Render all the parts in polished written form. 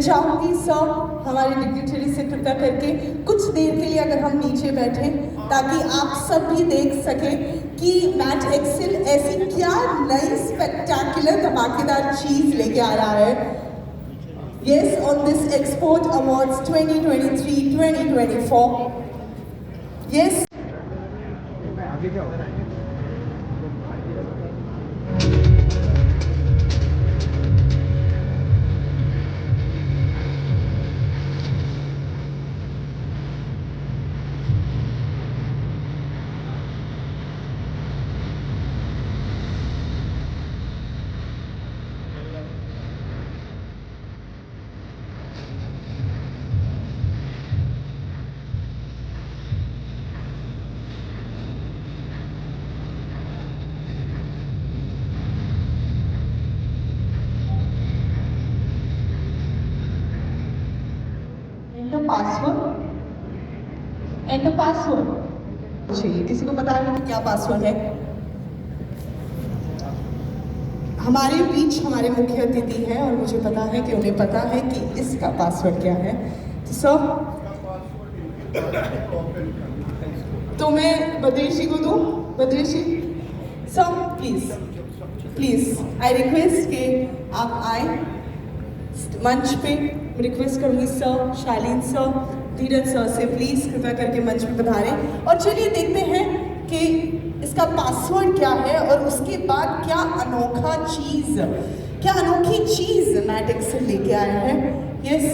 चाहूंगी सर हमारे डिग्निटरी से कृपया करके कुछ देर के लिए अगर हम नीचे बैठे ताकि आप सब भी देख सकें कि मैट एक्सेल ऐसी क्या नई स्पेक्टेकुलर धमाकेदार चीज लेके आ रहा है। Yes, on this export awards 2023-2024 yes enter password चाहिए। किसी को पता है क्या पासवर्ड है? हमारे बीच हमारे मुख्य अतिथि हैं और मुझे पता है कि उन्हें पता है कि इसका पासवर्ड क्या है। तो सर, तो मैं बद्रेश जी को दूं। बद्रेश जी सर, प्लीज आई रिक्वेस्ट कि आप आए मंच पे। रिक्वेस्ट करूंगी सर, शालीन सर, धीरज सर से प्लीज कृपया करके मंच पे पधारें। और चलिए देखते हैं कि इसका पासवर्ड क्या है और उसके बाद क्या अनोखी चीज मैट एक्सेल लेके आया है। यस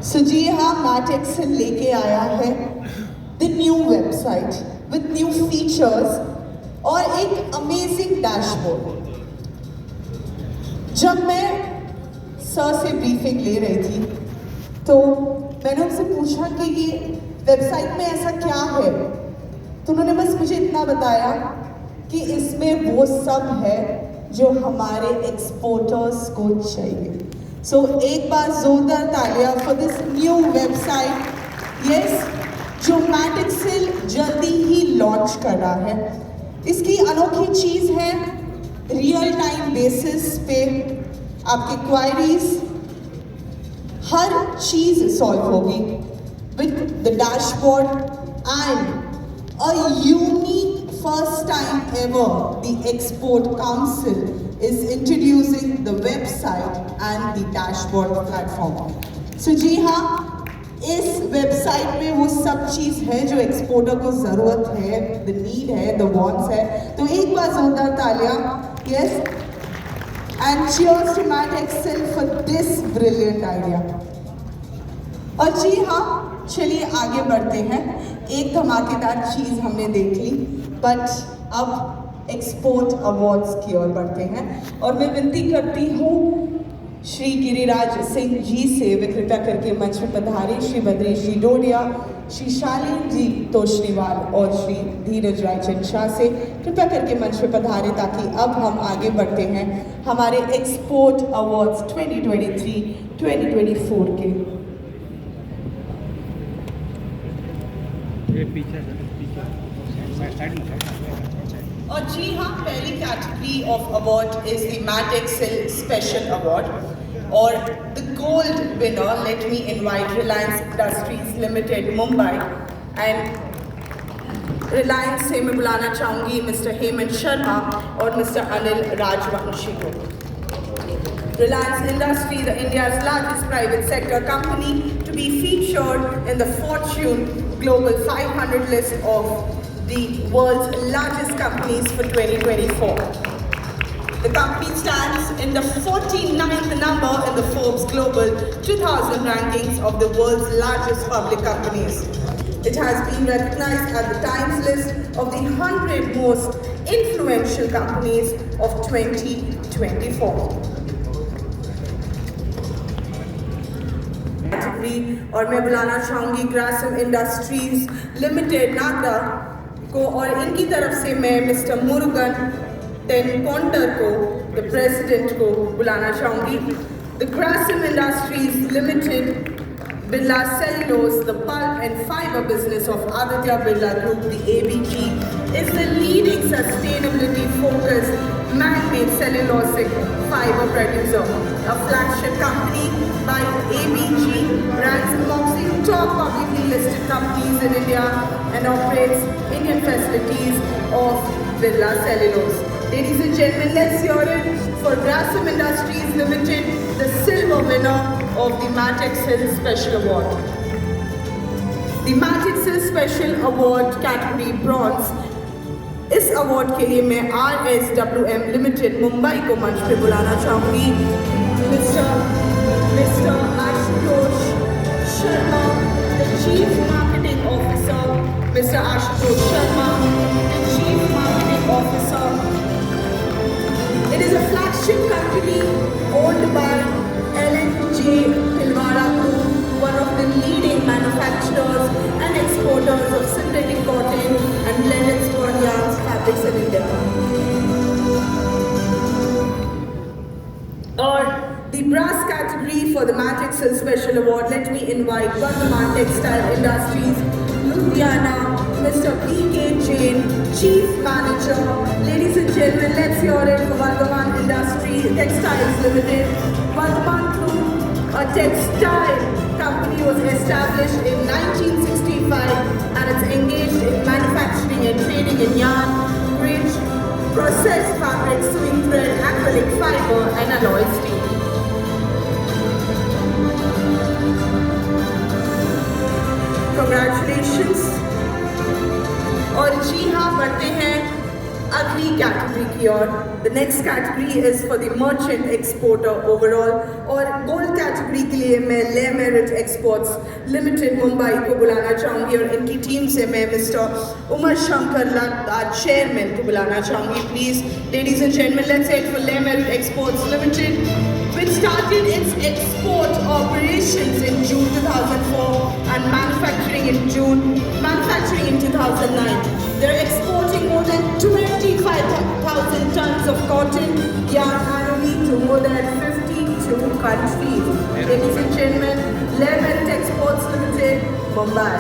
सो जी हाँ, मैट एक्सेल लेके आया है the new website with new features और एक अमेजिंग डैशबोर्ड। जब मैं सर से ब्रीफिंग ले रही थी तो मैंने उनसे पूछा कि ये वेबसाइट में ऐसा क्या है, तो उन्होंने बस मुझे इतना बताया कि इसमें वो सब है जो हमारे एक्सपोर्टर्स को चाहिए। सो एक बार जोरदार तालियां for this new website. Yes, जो मैट एक्सेल जल्दी ही लॉन्च कर रहा है। इसकी अनोखी चीज है रियल टाइम बेसिस पे आपकी क्वायरीज हर चीज सॉल्व होगी with the dashboard and a unique first time ever the Export Council is introducing the website and the dashboard platform. So जी हाँ, इस वेबसाइट में वो सब चीज़ है जो एक्सपोर्टर को ज़रूरत है, the need है, the wants है। तो एक बार जोरदार तालियां। Yes, and cheers to Matt Axel for this brilliant idea. और जी हाँ, चलिए आगे बढ़ते हैं। एक धमाकेदार चीज़ हमने देख ली, बट अब एक्सपोर्ट अवार्ड्स की ओर बढ़ते हैं और मैं विनती करती हूँ श्री गिरिराज सिंह जी से वे कृपया करके मंच में पधारे। श्री बद्रेश जी डोडिया, श्री शालीन जी तोशनीवाल और श्री धीरज रायचंद शाह से कृपया करके मंच में पधारे ताकि अब हम आगे बढ़ते हैं हमारे एक्सपोर्ट अवार्ड्स 2023-2024 के। और जी हाँ, पहली category of award is the mat excel special award और the gold winner let me invite Reliance industries limited Mumbai and Reliance से मैं बुलाना चाहूँगी मिस्टर हेमंत शर्मा और मिस्टर अनिल राजवंशी को। Reliance Industries, India's largest private sector company, to be featured in the Fortune Global 500 list of the world's largest companies for 2024. The company stands in the 49th number in the Forbes Global 2000 rankings of the world's largest public companies. It has been recognized at the Times list of the 100 most influential companies of 2024. Category और मैं बुलाना चाहूँगी Grasim industries limited Nagda को और इनकी तरफ से मैं मिस्टर मुरुगन टेनकोंटर को द प्रेसिडेंट को बुलाना चाहूँगी। The Grasim industries limited, Birla Cellulose, the pulp and fiber business of Aditya Birla Group, the ABG, is the leading sustainability-focused man-made cellulosic fiber producer. A flagship company by ABG, ranks amongst the top publicly listed companies in India and operates Indian facilities of Birla Cellulose. Ladies and gentlemen, let's hear it for Grasim Industries Limited, the silver winner of the Matix Hill Special Award. The Matix Hill Special Award category bronze. इस award के लिए मैं RSWM Limited Mumbai को मंच पे बुलाना चाहूँगी। Mister Ashutosh Sharma, the Chief Marketing Officer. Mr. Ashutosh Sharma, the Chief Marketing Officer. It is a flagship company owned by L&J Pilwara Group, one of the leading manufacturers and exporters of synthetic cotton and blended spun yarns fabrics in India. Or the brass category for the Matix Hill Special Award, let me invite Vardhaman Textile Industries, Ludhiana, Mr. B.K. Jain, Chief Manager. Ladies and gentlemen, let's hear it for Vardhaman Industries Textiles Limited. Vardhaman Group, a textile company, was established in 1965 and it's engaged in manufacturing and trading in yarn, bridge, processed fabric, sewing thread, acrylic fiber and alloy steel. Congratulations. और जी हाँ, बढ़ते हैं अगली category की ओर। The next category is for the merchant exporter overall और gold category के लिए मैं ले मेरिट एक्सपोर्ट्स लिमिटेड मुंबई को बुलाना चाहूँगी और इनकी टीम से मैं मिस्टर उमर शंकर लता चेयरमैन को बुलाना चाहूँगी। Please ladies and gentleman, let's say it for Le Merite exports limited, which started its export operations in June 2004 and manufacturing in 2009. They're exporting more than 25,000 tons of cotton yarn annually to more than 52 countries. Ladies and gentlemen, Lemon Exports Limited, Mumbai.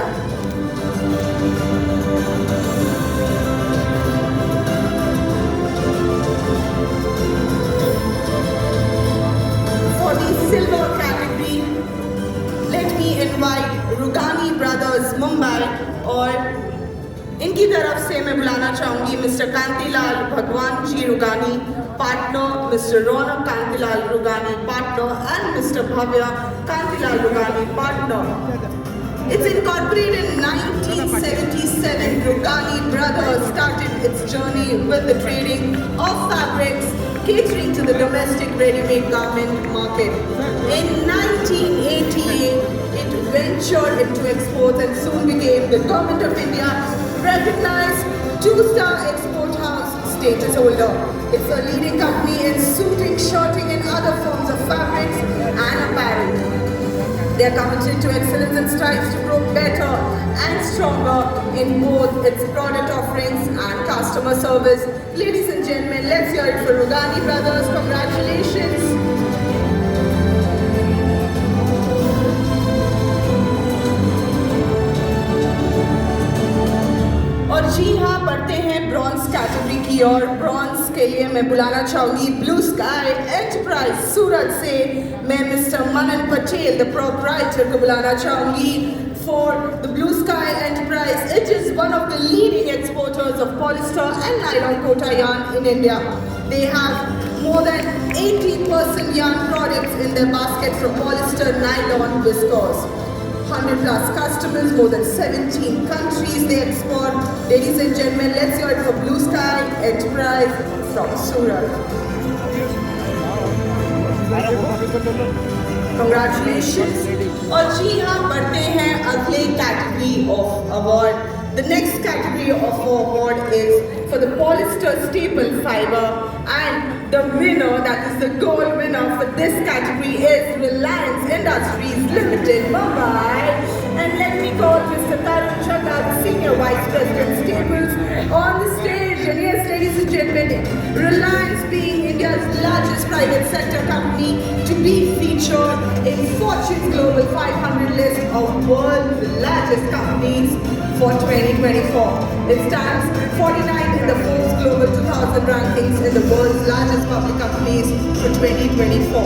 For the silver category, let me invite Rugani Brothers Mumbai और इनकी तरफ से मैं बुलाना चाहूँगी mister Kantilal Bhagwan ji Rugani partner, mister Raunak Kantilal Rugani partner and mister Bhavya Kantilal Rugani partner. It's incorporated in 1977. Rugani Brothers started its journey with the trading of fabrics catering to the domestic ready-made garment market. In 1988, it ventured into exports and soon became the Government of India recognized two-star export house status holder. It's a leading company in suiting, shirting and other forms of fabrics and apparel. They are committed to excellence and strives to grow better and stronger in both its product offerings and customer service. Ladies and gentlemen, let's hear it for Rugani Brothers. Congratulations. और जी हाँ, बढ़ते हैं bronze category की और bronze के लिए मैं बुलाना चाहूँगी ब्लू स्काई एंटरप्राइज सूरत से मैं mister Manan Patel the proprietor को बुलाना चाहूँगी. For the Blue Sky Enterprise, it is one of the leading exporters of polyester and nylon kota yarn in India. They have more than 80% yarn products in their basket from polyester, nylon, viscose. 100 plus customers, more than 17 countries they export. Ladies and gentlemen, let's hear it for Blue Sky Enterprise from Surat. Congratulations. और जी हाँ, बढ़ते हैं अगले category of award The next category of award is for the polyester staple fiber, and the winner, that is the gold winner for this category, is Reliance Industries Limited, Mumbai. And let me call Mr. Tarun Chadha, the Senior Vice President Staples, on the stage. And yes, ladies and gentlemen, Reliance being India's largest private sector company to be featured in Fortune's Global 500 list of world's largest companies for 2024. It stands 49th in the Forbes Global 2000 rankings in the world's largest public companies for 2024.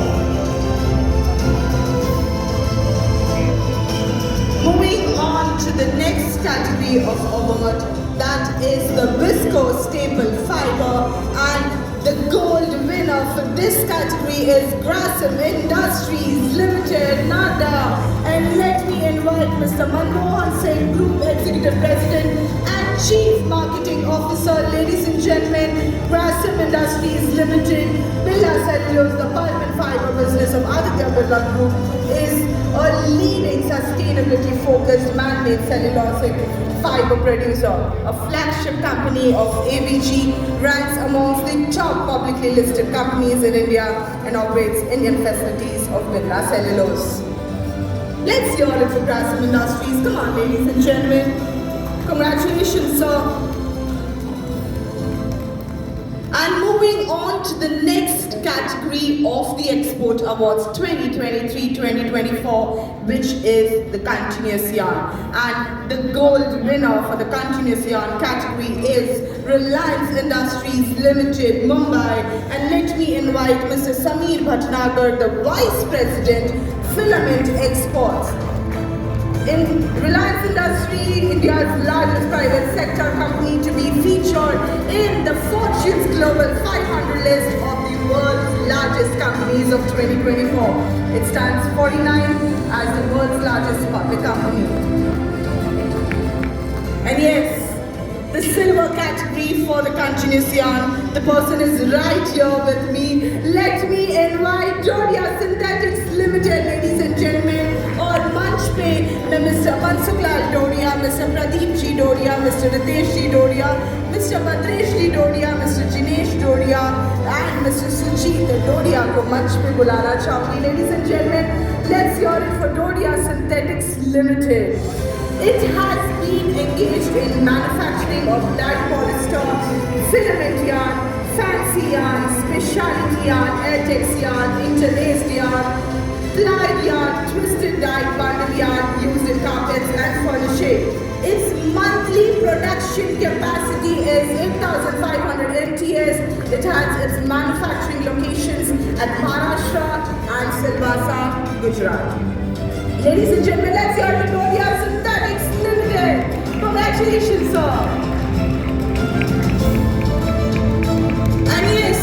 Moving on to the next category of award, that is the Visco Staple Fiber, and the gold winner for this category is Grasim Industries Limited, Nada. And let me invite Mr. Manmohan Singh, Group Executive President and Chief Marketing Officer. Ladies and gentlemen, Grasim Industries Limited, Birla Cellulose, the pulp and fiber business of Aditya Birla Group, is a leading sustainability-focused man-made cellulosic fiber producer. A flagship company of ABG, ranks amongst the top publicly listed companies in India and operates Indian facilities of Birla Cellulose. Let's hear it for Grasim Industries. Come on, ladies and gentlemen. Congratulations, sir. And moving on to the next category of the Export Awards 2023-2024, which is the Continuous Yarn. And the gold winner for the Continuous Yarn category is Reliance Industries Limited, Mumbai. And let me invite Mr. Samir Bhatnagar, the Vice President, Filament Exports. In Reliance Industries, India's largest private sector company to be featured in the Fortune's Global 500 list of the world's largest companies of 2024. It stands 49th as the world's largest public company. And yes, the silver category for the Continuous Yarn, the person is right here with me. Let me invite Dodia Synthetics Limited, ladies and gentlemen, और मंच पे मैं mister Mansukhlal Dodiya, mister Pradeep ji Dodiya, mister Ritesh ji Dodiya, mister Bhadresh ji Dodiya, mister Jinesh Dodiya and mister Sujeet Dodiya को मंच पे बुलाना चाहूंगी. Ladies and gentlemen, let's hear it for Dodia Synthetics Limited. It has been engaged in manufacturing of dyed polyester, filament yarn, fancy yarn, specialty yarn, airtex yarn, interlaced yarn, plied yarn, twisted dyed bundle yarn used in carpets and furnishing. Its monthly production capacity is 8,500 MTS. It has its manufacturing locations at Maharashtra and Silvassa, Gujarat. Ladies and gentlemen, let's hear it for Dodia Synthetics Limited. Congratulations, sir. And yes,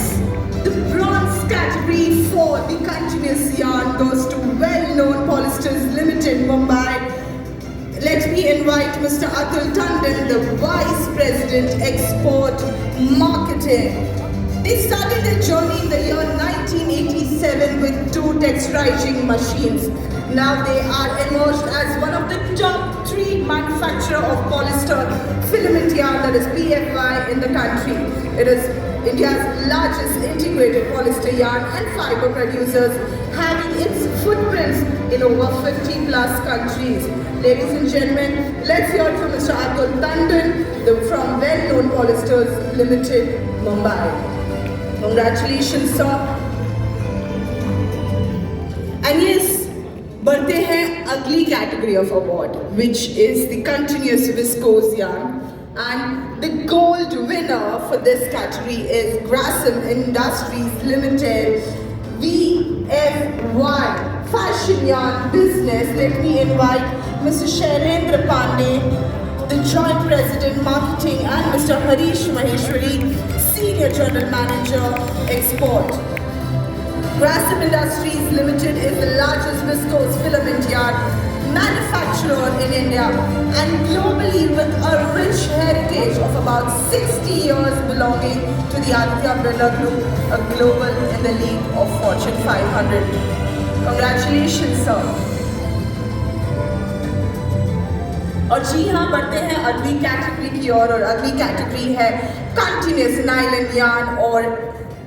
the bronze category for the Continuous Yarn goes to well-known Polyesters Limited, Mumbai. Let me invite Mr. Atul Tandon, the Vice President, Export Marketing. They started their journey in the year 1987 with 2 texturizing machines. Now they are emerged as one of the top 3 manufacturer of polyester filament yarn, that is PFY, in the country. It is India's largest integrated polyester yarn and fiber producers, having its footprints in over 50 plus countries. Ladies and gentlemen, let's hear it from Mr. Atul Tandon from well-known Polyesters Limited, Mumbai. Congratulations, sir. And yes, बढ़ते हैं अगली category of award, which is the Continuous Viscose Yarn. And the gold winner for this category is Grasim Industries Limited, VFY, Fashion Yarn Business. Let me invite Mr. Shailendra Pandey, the Joint President Marketing, and Mr. Harish Maheshwari, Senior General Manager, Export. Grasim Industries Limited is the largest viscose filament yarn manufacturer in India and globally with a rich heritage of about 60 years belonging to the Aditya Birla Group, a global in the league of Fortune 500. Congratulations, sir. और जी हाँ, बढ़ते हैं अगली category की ओर, और अगली category है कंटिन्यूस नाइलन यार्न, और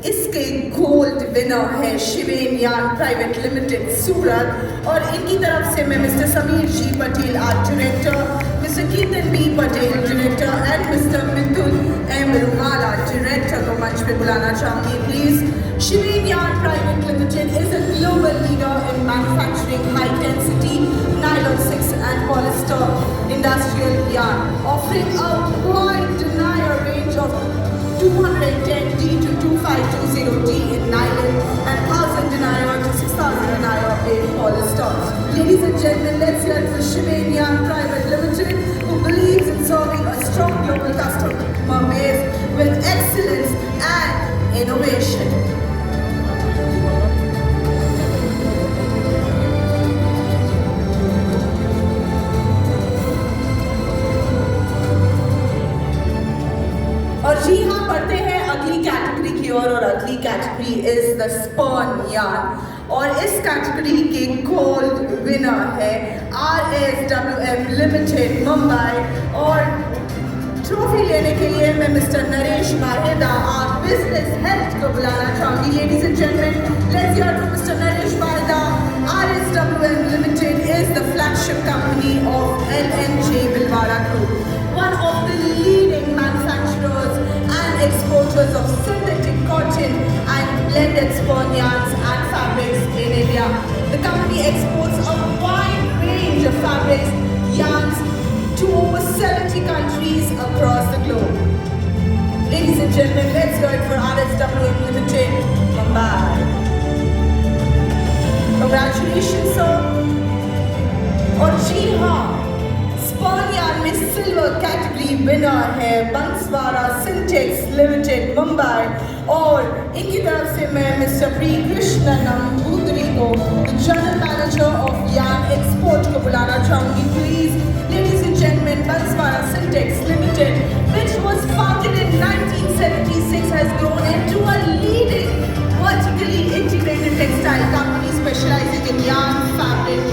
इसके गोल्ड विनर है Shiven yarn private limited Surat. और इनकी तरफ से मैं mister Sameer ji Patel art director, mister Kirtan B Patel director and mister Mithun M Rumala director को मंच पे बुलाना चाहूँगी please. Shiven yarn private limited is a global leader in manufacturing high density nylon 6 and polyester industrial yarn, offering a wide denier range of 210D to 2520D in nylon and 1000 denier to 6000 denier in polyester. Ladies and gentlemen, let's hear it for Shivain Yarn Private Limited, who believes in serving a strong global customer base with excellence and innovation. और जी हाँ, बढ़ते हैं अगली category की ओर, और अगली category is the spurn yarn, और इस कैटेगरी के गोल्ड विनर है RSWM लिमिटेड मुंबई। और ट्रॉफी लेने के लिए मैं मिस्टर नरेश माहेदा आप बिजनेस हेड को बुलाना चाहूंगी। Ladies and gentleman, let's hear from mister Naresh Maheda. RSWM limited is the flagship company of LNJ Bhilwara Group, one of the leading manufacturers and exporters of synthetic cotton and blended spun yarns and fabrics in India. The company exports a wide range of fabrics, yarns to over 70 countries across the globe. Ladies and gentlemen, let's go for RSWM Limited, Mumbai. Congratulations, sir. और जी हाँ, spurn yarn में silver category winner है Banswara Syntex limited Mumbai. और इनकी तरफ से मैं मिस्टर प्री कृष्ण नंबूदरी को general manager of yarn export को बुलाना चाहूंगी please. Ladies and gentleman, Banswara Syntex limited, which was founded in 1976, has grown into a leading vertically integrated textile company specializing in yarn, fabric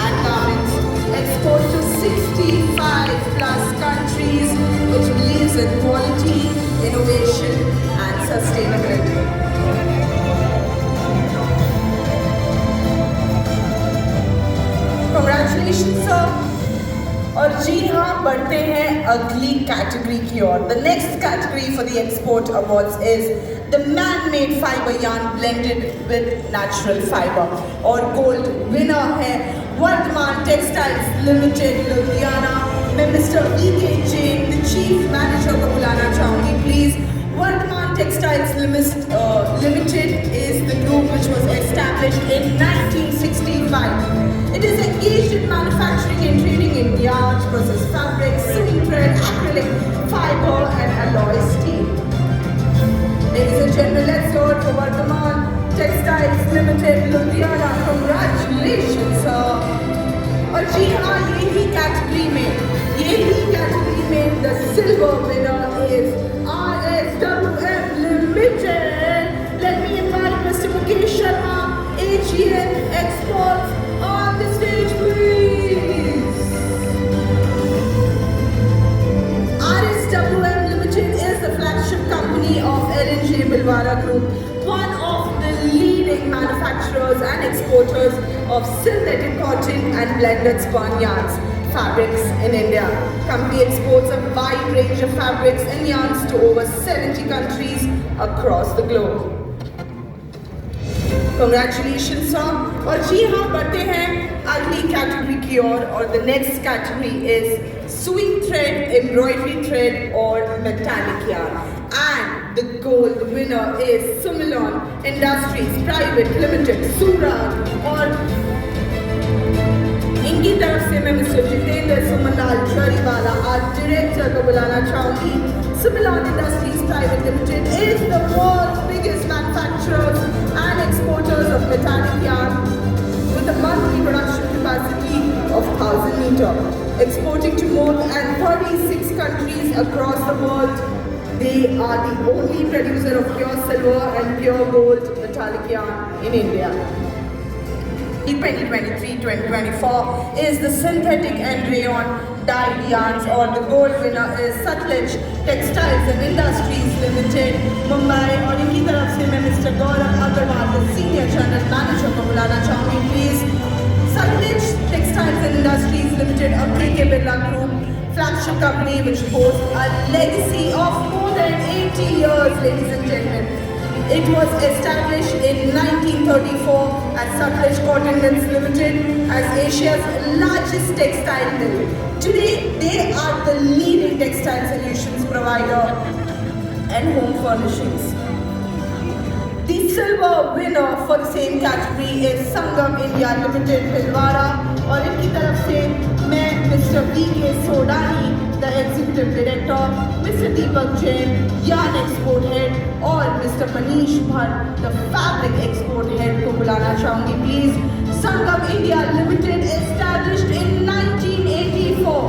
and garments. Export to 65 plus countries, which believes in quality, innovation and sustainability. Congratulations, sir. और जी हाँ, बढ़ते हैं अगली category की ओर। The next category for the export awards is the man-made fiber yarn blended with natural fiber, और gold winner है Vardhman textiles limited Ludhiana. मैं mister E.K. Jain, the chief manager को बुलाना चाहूँगी please. Vardhman textiles limited is the group which was established in 1965. It is engaged in manufacturing and trading in yarns, processed fabrics, sewing thread, acrylic, fiber and alloy steel. Ladies and gentlemen, let's go to Vardhaman Textiles Limited, Ludhiana. Congratulations, sir. और जी हाँ, यही category में the silver winner is RSWM Limited. Let me invite Mr. Mukesh Sharma, AGN Exports, on the stage, please. RSWM Limited is the flagship company of LNJ Bhilwara Group, one of the leading manufacturers and exporters of synthetic cotton and blended spun yarns, fabrics in India. Company exports a wide range of fabrics and yarns to over 70 countries across the globe. Congratulations, sir. और जी हाँ, बढ़ते हैं अगली category की ओर, और the next category is sewing thread, embroidery thread और metallic yarn. And the gold winner is Sumilon Industries Private Limited, Surat। और इनकी तरफ से मैं mister Jitendra Sumanlal Zariwala art director को बुलाना चाहूँगी। Sumilon Industries Private Limited is the world's biggest manufacturers and exporters of metallic yarn with a monthly production capacity of 1,000 meters. Exporting to more than 36 countries across the world, they are the only producer of pure silver and pure gold metallic yarn in India. 2023-2024 is the synthetic and rayon dyed yarns, or the gold winner is Sutlej Textiles and Industries Limited, Mumbai. और इनकी तरफ से मैं mister Gaurav Agarwal, the Senior General Manager को बुलाना चाहूँगी please. Sutlej Textiles and Industries Limited, a KK Birla Group flagship company which boasts a legacy of more than 80 years, ladies and gentlemen. It was established in 1934 as Sutlej Cotton Mills Limited as Asia's largest textile mill. Today, they are the leading textile solutions provider and home furnishings. The silver winner for the same category is Sangam India Limited, Bhilwara, और इनकी तरफ से मैं mister V.K. Sodani, the Executive Director, Mr. Deepak Jain, Yarn Export Head, और Mr. Manish Bhatt, the Fabric Export Head को बुलाना चाहूँगी please. Sangam India Limited, established in 1984,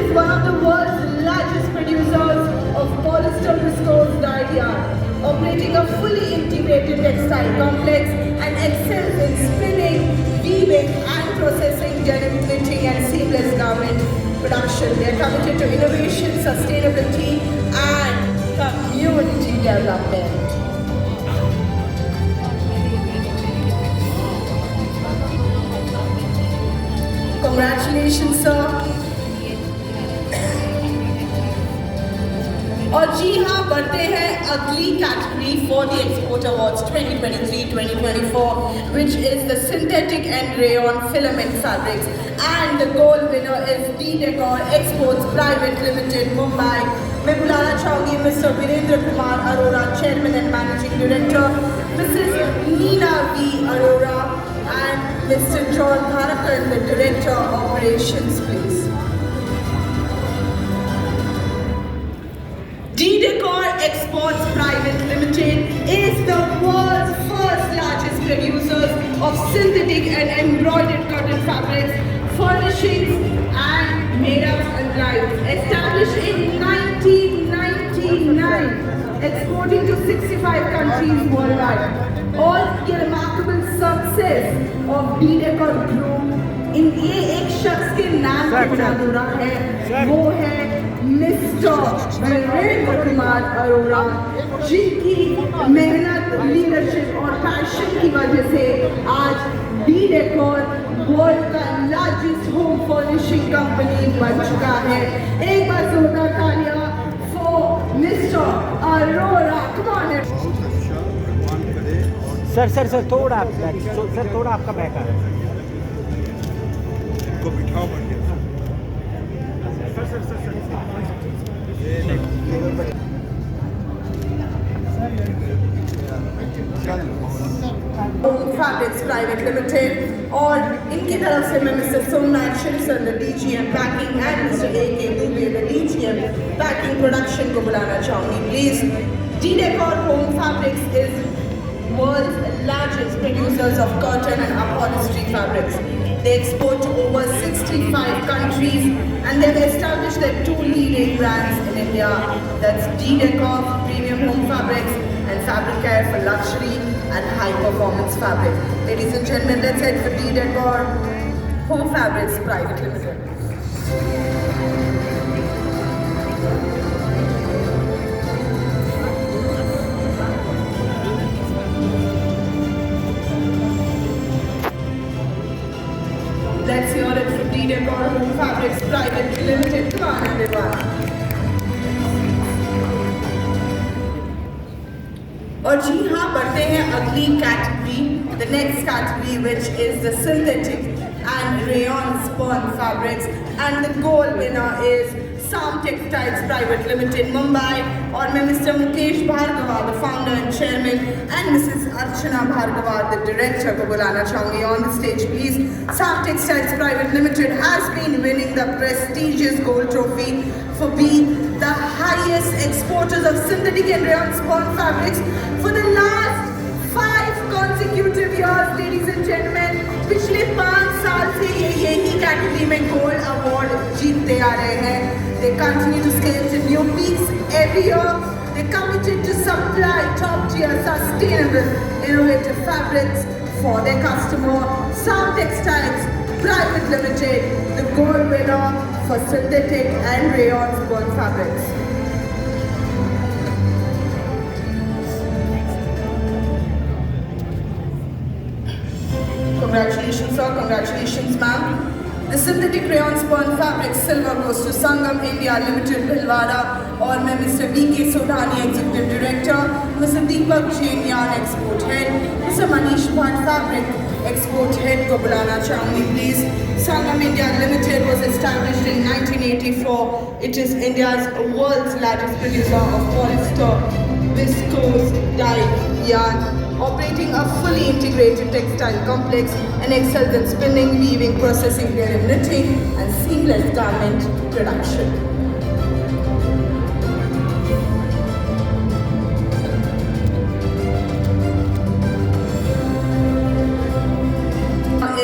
is one of the world's largest producers of polyester viscose dyed yarn, operating a fully integrated textile complex and excels in spinning, weaving and processing denim knitting and seamless garment production. They are committed to innovation, sustainability and community development. Congratulations, sir. और जी हाँ, बढ़ते हैं अगली category for the export awards 2023-2024, which is the synthetic and rayon filament fabrics, and the gold winner is D Decor Exports Private Limited, Mumbai. मैं बुलाना चाहूँगी mister Virendra Kumar Arora, chairman and managing director, Mrs Neena V Arora, and Mr. John Dharakan, the Director of Operations, please. D Decor Exports Private Limited is the world's first largest producers of synthetic and embroidered cotton fabrics, furnishings and made-ups and dyes. Established in 1999, exporting to 65 countries worldwide. All the remarkable success of D Decor Group in ये एक शख्स के नाम पे बना दूरा है, वो है मिस्टर वीरेंद्र कुमार अरोरा, जिनकी मेहनत, लीडरशिप और पैशन की वजह से आज डी डेकोर वर्ल्ड का लार्जेस्ट होम फर्निशिंग कंपनी बन चुका है। एक बार जोरदार तालियां फॉर मिस्टर अरोरा। सर थोड़ा आपका बैक आ रहा है। बिठाओ बढ़िया। Fabrics Private Limited, और इनकी तरफ से मैं mister Somnath Shivsan, the DGM Packing, and mister A.K. Dubey, the DGM Packing Production को बुलाना चाहूँगी please. D Decor Home Fabrics is world's largest producers of cotton and upholstery fabrics. They export to over 65 countries, and they've established their two leading brands in India. That's D Decor for premium home fabrics and Fabric Care for luxury and high performance fabric. Ladies and gentlemen, let's head for D Decor Home Fabrics Private Limited. Let's hear it for D Decor Home Fabrics Private Limited. Come on, everyone. और जी हाँ, बढ़ते हैं अगली category, the next category, which is the synthetic and rayon spun fabrics, and the gold winner is Sam Textiles Private Limited, Mumbai. और मैं mister Mukesh Bhargava, the founder and chairman, and Mrs. Archana Bhargava, the director को बुलाना चाहूँगी on the stage, please. Sam Textiles Private Limited has been winning the prestigious gold trophy for being the highest exporters of synthetic and rayon spun fabrics for the last 5 consecutive years, ladies and gentlemen. पिछले 5 साल से ये यही category में gold award जीतते आ रहे हैं। They continue to scale to new peaks every year. They're committed to supply top-tier, sustainable, innovative fabrics for their customer. Sam Textiles Private Limited, the gold winner for synthetic and rayon spun fabrics. Congratulations sir, congratulations ma'am. The synthetic rayon spun fabric silver goes to Sangam India Limited Bhilwara, और मैं mister B.K. Sodhani executive director, mister Deepak Jain yarn export head, mister Manish Bhatt fabric export head को बुलाना चाहूँगी please. Sangam India Limited was established in 1984. It is India's world's largest producer of polyester, viscose, dye, yarn, operating a fully integrated textile complex and excels in spinning, weaving, processing, dairy knitting and seamless garment production.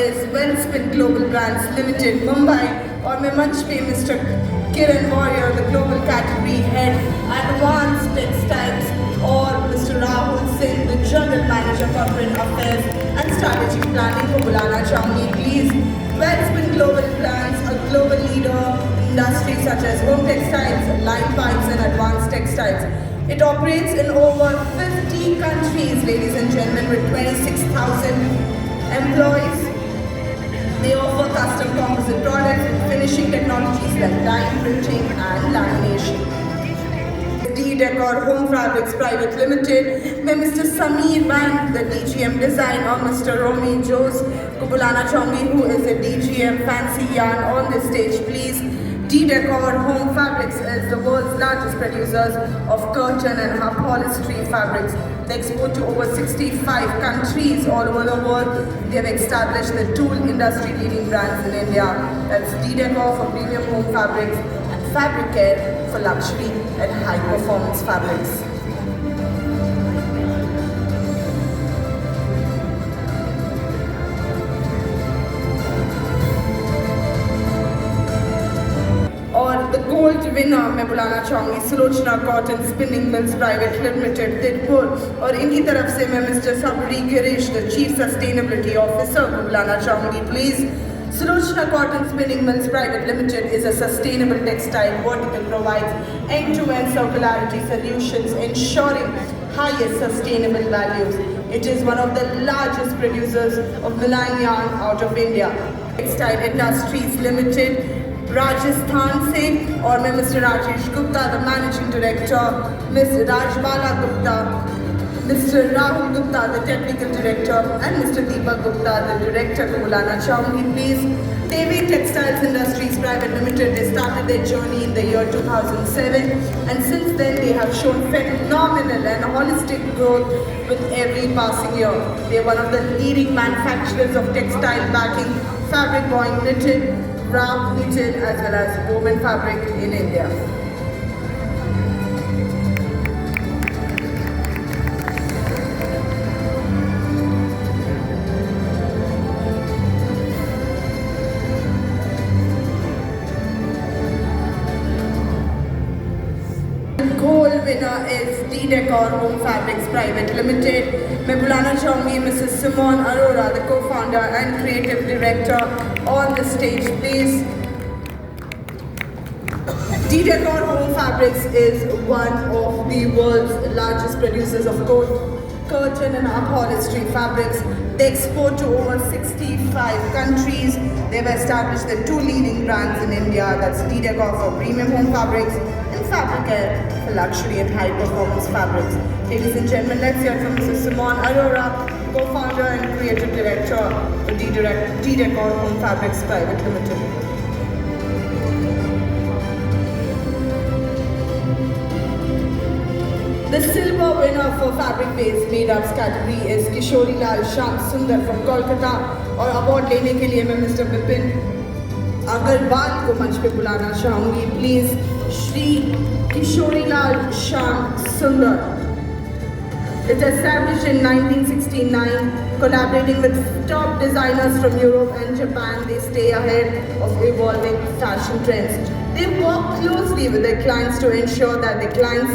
Is Wellspin Global Brands Limited Mumbai, और मैं मंच पे mister Kiran Warrier the global category head advance textiles और mister Rahul Singh the general manager corporate affairs and strategic planning को बुलाना चाहूँगी please. Wellspin Global Brands, a global leader in industries such as home textiles, line pipes and advanced textiles. It operates in over 50 countries, ladies and gentlemen, with 26,000 employees. They offer custom composite products with finishing technologies like dye printing and lamination. D-Decor Home Fabrics Private Limited, में Mr. Sameer Bank, the DGM Design, और Mr. Romy Jose को बुलाना चाहूँगी, who is a DGM Fancy Yarn on the stage, please. D-Decor Home Fabrics is the world's largest producers of curtain and upholstery fabrics. They export to over 65 countries all over the world. They have established the tool industry leading brands in India. That's D-Decor for premium home fabrics and Fabric Care for luxury and high performance fabrics. The gold winner मैं बुलाना चाहूँगी Sulochana cotton spinning mills private limited Tiruppur, और इनकी तरफ से मैं mister Sabari Girish the chief sustainability officer को बुलाना चाहूँगी please. Sulochana Cotton Spinning Mills Private Limited is a sustainable textile vertical provides end-to-end circularity solutions ensuring highest sustainable values. It is one of the largest producers of Milan yarn out of India. Textile Industries Limited Rajasthan से, और मैं mister Rajesh Gupta the managing director, miss Rajbala Gupta, mister Rahul Gupta the technical director and mister Deepak Gupta the director को बुलाना चाहूँगी please. Devi Textiles Industries Private Limited, they started their journey in the year 2007 and since then they have shown phenomenal and holistic growth with every passing year. They are one of the leading manufacturers of textile backing, fabric buying, knitted, wrap, knitted as well as woven fabric in India. Gold winner is D-Decor Home Fabrics Private Limited. मैं बुलाना चाहूँगी Mrs. Simone Arora, the co-founder and creative director, on the stage, please. D-Decor Home Fabrics is one of the world's largest producers of curtain and upholstery fabrics. They export to over 65 countries. They've established the two leading brands in India, that's D-Decor for premium home fabrics and Fabric Care for luxury and high performance fabrics. Ladies and gentlemen, let's hear from Mrs. Simone Arora, co-founder and creative director for D-Decor Home Fabrics Private Limited. The silver winner for fabric-based made-ups category is Kishori Lal Shyam Sundar from Kolkata, और award लेने के लिए मैं mister Vipin Agarwal को मंच पे बुलाना चाहूँगी प्लीज. श्री किशोरी लाल श्याम सुंदर. It's established in 1969, collaborating with top designers from Europe and Japan. They stay ahead of evolving fashion trends. They work closely with their clients to ensure that their clients